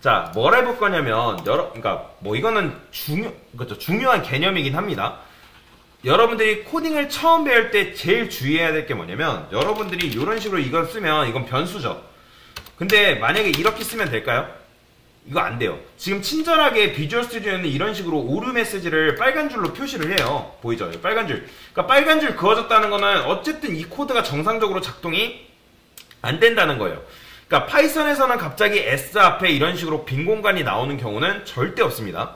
자, 뭘 해볼 거냐면, 그러니까, 뭐, 이거는 그렇죠. 중요한 개념이긴 합니다. 여러분들이 코딩을 처음 배울 때 제일 주의해야 될 게 뭐냐면, 여러분들이 이런 식으로 이걸 쓰면, 이건 변수죠. 근데 만약에 이렇게 쓰면 될까요? 이거 안 돼요. 지금 친절하게 비주얼 스튜디오는 이런 식으로 오류 메시지를 빨간 줄로 표시를 해요. 보이죠? 빨간 줄. 그러니까 빨간 줄 그어졌다는 거는 어쨌든 이 코드가 정상적으로 작동이 안 된다는 거예요. 그러니까 파이썬에서는 갑자기 S 앞에 이런 식으로 빈 공간이 나오는 경우는 절대 없습니다.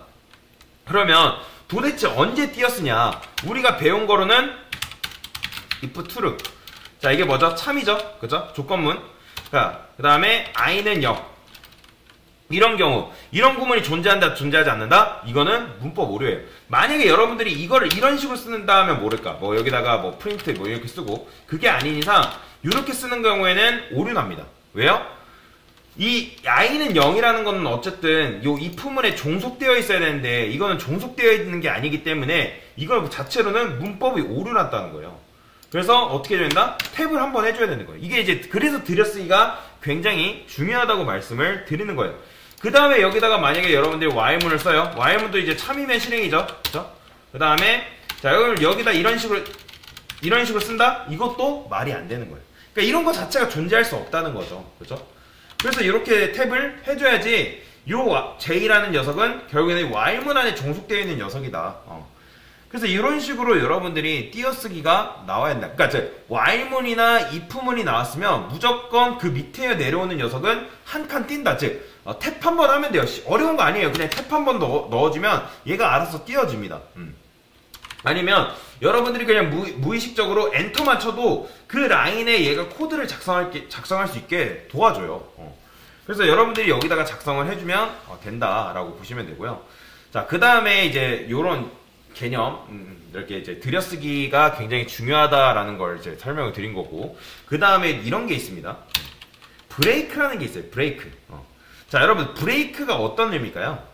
그러면 도대체 언제 띄었으냐? 우리가 배운 거로는 if true. 자, 이게 뭐죠? 참이죠? 그죠? 조건문. 자, 그 다음에 i는 0. 이런 경우, 이런 구문이 존재한다, 존재하지 않는다? 이거는 문법 오류예요. 만약에 여러분들이 이거를 이런 식으로 쓰는다 하면 모를까? 뭐 여기다가 뭐 프린트 뭐 이렇게 쓰고, 그게 아닌 이상 이렇게 쓰는 경우에는 오류 납니다. 왜요? 이 i는 0이라는 거는 어쨌든 요 if문에 종속되어 있어야 되는데 이거는 종속되어 있는 게 아니기 때문에 이걸 자체로는 문법이 오류 났다는 거예요. 그래서 어떻게 해야 된다? 탭을 한번 해줘야 되는 거예요. 이게 이제 그래서 들여쓰기가 굉장히 중요하다고 말씀을 드리는 거예요. 그 다음에 여기다가 만약에 여러분들이 while문을 써요. while문도 이제 참이면 실행이죠. 그쵸? 그 다음에 자, 여기다 이런 식으로 쓴다? 이것도 말이 안 되는 거예요. 그러니까 이런 거 자체가 존재할 수 없다는 거죠. 그죠? 그래서 이렇게 탭을 해줘야지 요 J라는 녀석은 결국에는 while문 안에 종속되어 있는 녀석이다. 그래서 이런 식으로 여러분들이 띄어쓰기가 나와야 된다. 그러니까 while문이나 if문이 나왔으면 무조건 그 밑에 내려오는 녀석은 한 칸 띈다. 즉 탭 한 번 하면 돼요. 어려운 거 아니에요. 그냥 탭 한 번 넣어주면 얘가 알아서 띄어집니다. 아니면 여러분들이 그냥 무의식적으로 엔터만 쳐도 그 라인에 얘가 코드를 작성할 수 있게 도와줘요. 그래서 여러분들이 여기다가 작성을 해주면 된다라고 보시면 되고요. 자, 그 다음에 이제 요런 개념, 이렇게 이제 들여쓰기가 굉장히 중요하다라는 걸 이제 설명을 드린 거고, 그 다음에 이런 게 있습니다. 브레이크라는 게 있어요. 브레이크. 자, 여러분, 브레이크가 어떤 의미일까요?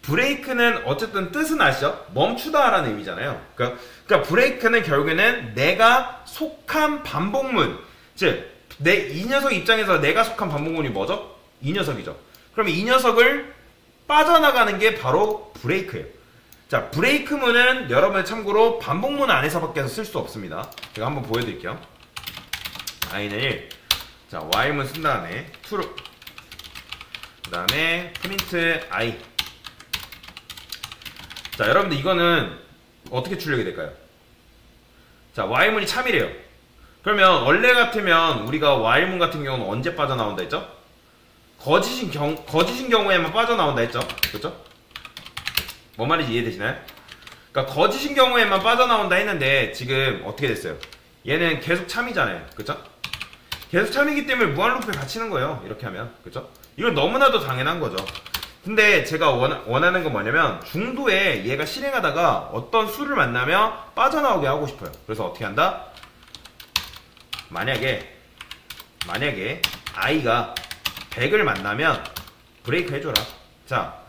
브레이크는 어쨌든 뜻은 아시죠? 멈추다라는 의미잖아요. 그러니까 브레이크는 결국에는 내가 속한 반복문, 즉, 이 녀석 입장에서 내가 속한 반복문이 뭐죠? 이 녀석이죠. 그러면 이 녀석을 빠져나가는 게 바로 브레이크예요. 자, 브레이크문은 여러분 참고로 반복문 안에서밖에 쓸 수 없습니다. 제가 한번 보여드릴게요. i는 1. 자, while문 쓴 다음에 true. 그 다음에 print i. 자, 여러분들 이거는 어떻게 출력이 될까요? 자, while문이 참이래요. 그러면 원래 같으면 우리가 while문 같은 경우는 언제 빠져나온다 했죠? 거짓인 경우에만 빠져나온다 했죠? 그렇죠? 뭔 말인지 이해되시나요? 그러니까 거짓인 경우에만 빠져나온다 했는데 지금 어떻게 됐어요? 얘는 계속 참이잖아요. 그쵸? 계속 참이기 때문에 무한루프에 갇히는 거예요. 이렇게 하면. 그쵸? 이건 너무나도 당연한 거죠. 근데 제가 원하는 건 뭐냐면 중도에 얘가 실행하다가 어떤 수를 만나면 빠져나오게 하고 싶어요. 그래서 어떻게 한다? 만약에 i가 100을 만나면 브레이크 해줘라. 자,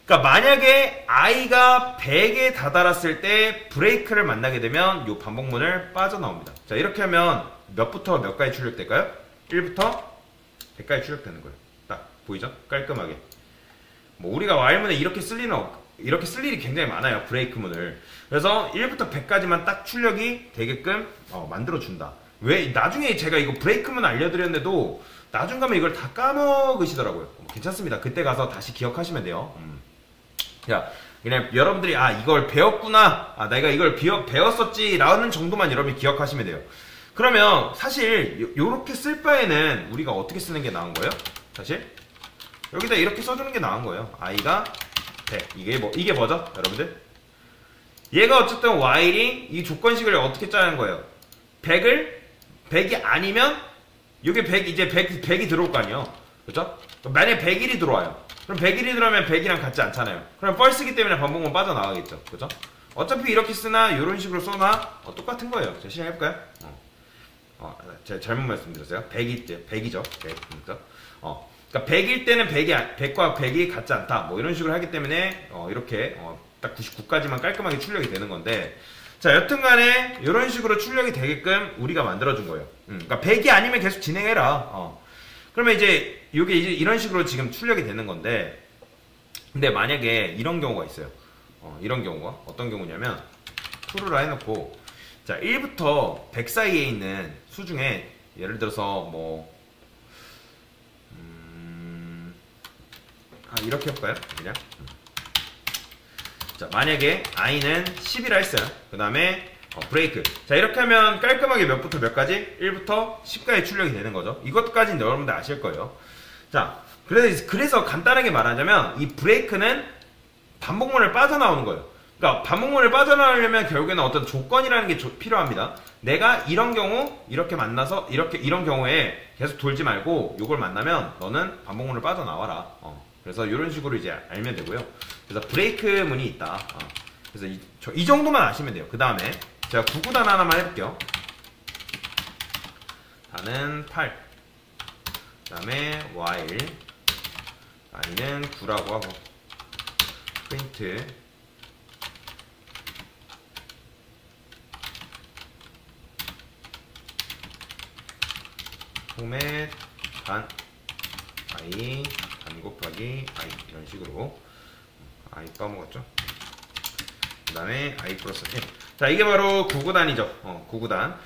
그러니까 만약에 i가 100에 다다랐을 때 브레이크를 만나게 되면 이 반복문을 빠져나옵니다. 자, 이렇게 하면 몇부터 몇까지 출력될까요? 1부터 100까지 출력되는 거예요. 딱 보이죠? 깔끔하게. 뭐 우리가 while문에 이렇게 쓸 일이 굉장히 많아요. 브레이크문을. 그래서 1부터 100까지만 딱 출력이 되게끔 만들어준다. 왜? 나중에 제가 이거 브레이크문 알려드렸는데도 나중 가면 이걸 다 까먹으시더라고요. 괜찮습니다. 그때 가서 다시 기억하시면 돼요. 자, 그냥 여러분들이 이걸 배웠구나, 내가 이걸 배웠었지 라는 정도만 여러분이 기억하시면 돼요. 그러면 사실 요렇게 쓸 바에는 우리가 어떻게 쓰는 게 나은 거예요? 사실 여기다 이렇게 써주는 게 나은 거예요. i가 100. 이게 뭐죠? 여러분들? 얘가 어쨌든 while이 이 조건식을 어떻게 짜는 거예요? 100이 아니면 이게 100이 들어올 거 아니에요. 그죠? 만약에 101이 들어와요. 그럼 101이 들어오면 100이랑 같지 않잖아요. 그럼 펄스기 때문에 반복문 빠져나가겠죠. 그죠? 어차피 이렇게 쓰나 이런 식으로 써나 똑같은 거예요. 자, 시작해볼까요? 제가 잘못 말씀드렸어요. 100이죠. 100. 그러니까 100일 때는 100과 100이 같지 않다. 뭐 이런 식으로 하기 때문에 이렇게 딱 99까지만 깔끔하게 출력이 되는 건데, 자, 여튼간에 이런 식으로 출력이 되게끔 우리가 만들어준 거예요. 그러니까 100이 아니면 계속 진행해라. 그러면 이제 이게 이제 이런 식으로 지금 출력이 되는 건데, 근데 만약에 이런 경우가 있어요. 이런 경우가 어떤 경우냐면 true라 해놓고, 자 1부터 100 사이에 있는 수 중에 예를 들어서 뭐 이렇게 해볼까요? 그냥 자 만약에 i는 10이라 했어요. 그 다음에 브레이크. 자 이렇게 하면 깔끔하게 몇부터 몇까지? 1부터 10까지 출력이 되는 거죠. 이것까지는 여러분들 아실 거예요. 자 그래서 간단하게 말하자면 이 브레이크는 반복문을 빠져나오는 거예요. 그러니까 반복문을 빠져나오려면 결국에는 어떤 조건이라는 게 필요합니다. 내가 이런 경우 이렇게 만나서 이런 경우에 계속 돌지 말고 이걸 만나면 너는 반복문을 빠져나와라. 그래서 이런 식으로 이제 알면 되고요. 그래서 브레이크 문이 있다. 그래서 이 정도만 아시면 돼요. 그 다음에 제가 구구단 하나만 해볼게요. 단은 8. 그 다음에 while i는 9라고 하고 프린트 포맷 단 i 단 곱하기 i 이런 식으로 i 까먹었죠? 그 다음에 i 플러스 1. 자 이게 바로 구구단이죠. 구구단.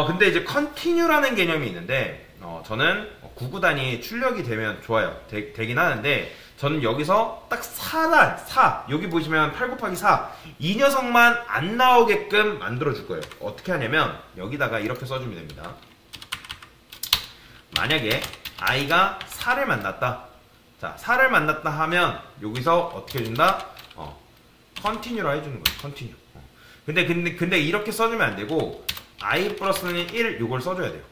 근데 이제 continue라는 개념이 있는데 저는 구구단이 출력이 되면 좋아요. 되긴 하는데 저는 여기서 딱 4 여기 보시면 8 곱하기 4 이 녀석만 안 나오게끔 만들어 줄 거예요. 어떻게 하냐면 여기다가 이렇게 써주면 됩니다. 만약에 i가 4를 만났다. 자 4를 만났다 하면 여기서 어떻게 해준다? continue라 해주는 거예요. continue. 근데 이렇게 써주면 안 되고 i 플러스는 1 요걸 써줘야 돼요.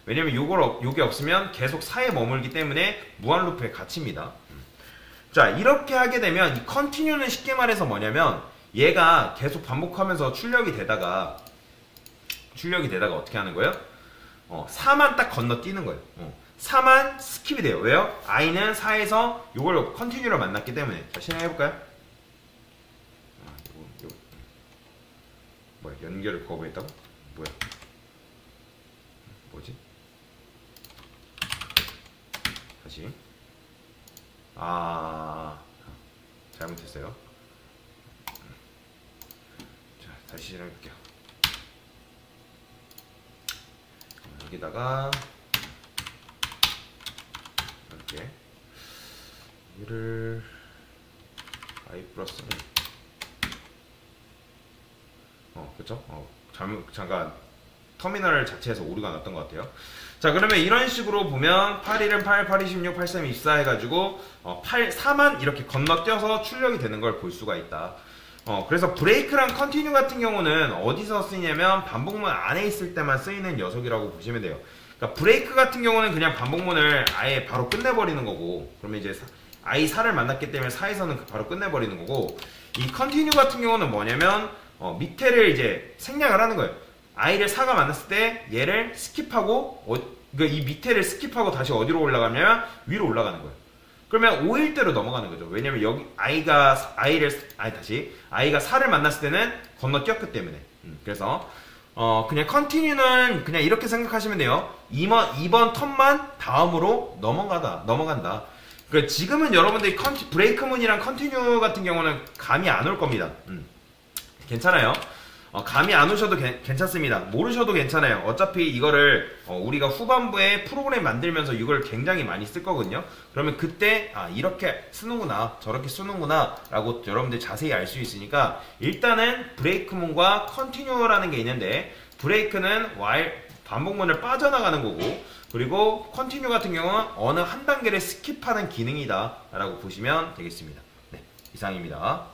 왜냐면 요게 없으면 계속 4에 머물기 때문에 무한 루프에 갇힙니다. 자 이렇게 하게 되면 이 continue는 쉽게 말해서 뭐냐면 얘가 계속 반복하면서 출력이 되다가 어떻게 하는 거예요? 4만 딱 건너뛰는 거예요. 4만 스킵이 돼요. 왜요? i는 4에서 요걸 continue로 만났기 때문에. 자 실행해볼까요? 뭐야 연결을 거부했다고? 뭐야 뭐지? 다시 잘못했어요. 자 다시 실행해볼게요. 여기다가 이렇게 얘를 i 플러스는 그쵸? 잠깐 터미널 자체에서 오류가 났던 것 같아요. 자 그러면 이런 식으로 보면 8, 1은 8, 8, 2, 16, 8, 3, 24 해가지고 4만 이렇게 건너뛰어서 출력이 되는 걸 볼 수가 있다. 그래서 브레이크랑 컨티뉴 같은 경우는 어디서 쓰이냐면 반복문 안에 있을 때만 쓰이는 녀석이라고 보시면 돼요. 그러니까 브레이크 같은 경우는 그냥 반복문을 아예 바로 끝내버리는 거고, 그러면 이제 i 4를 만났기 때문에 4에서는 바로 끝내버리는 거고, 이 컨티뉴 같은 경우는 뭐냐면 밑에를 이제 생략을 하는 거예요. i를 4가 만났을 때 얘를 스킵하고 그러니까 이 밑에를 스킵하고 다시 어디로 올라가냐면 위로 올라가는 거예요. 그러면 5일대로 넘어가는 거죠. 왜냐면 여기 i가 4를 만났을 때는 건너뛰었기 때문에. 그래서 그냥 컨티뉴는 그냥 이렇게 생각하시면 돼요. 이번 턴만 다음으로 넘어간다. 그러니까 지금은 여러분들이 브레이크문이랑 컨티뉴 같은 경우는 감이 안 올 겁니다. 괜찮아요. 감이 안 오셔도 괜찮습니다. 모르셔도 괜찮아요. 어차피 이거를 우리가 후반부에 프로그램 만들면서 이걸 굉장히 많이 쓸 거거든요. 그러면 그때 이렇게 쓰는구나 저렇게 쓰는구나 라고 여러분들 자세히 알 수 있으니까, 일단은 브레이크문과 컨티뉴라는 게 있는데, 브레이크는 while 반복문을 빠져나가는 거고, 그리고 컨티뉴 같은 경우는 어느 한 단계를 스킵하는 기능이다 라고 보시면 되겠습니다. 네, 이상입니다.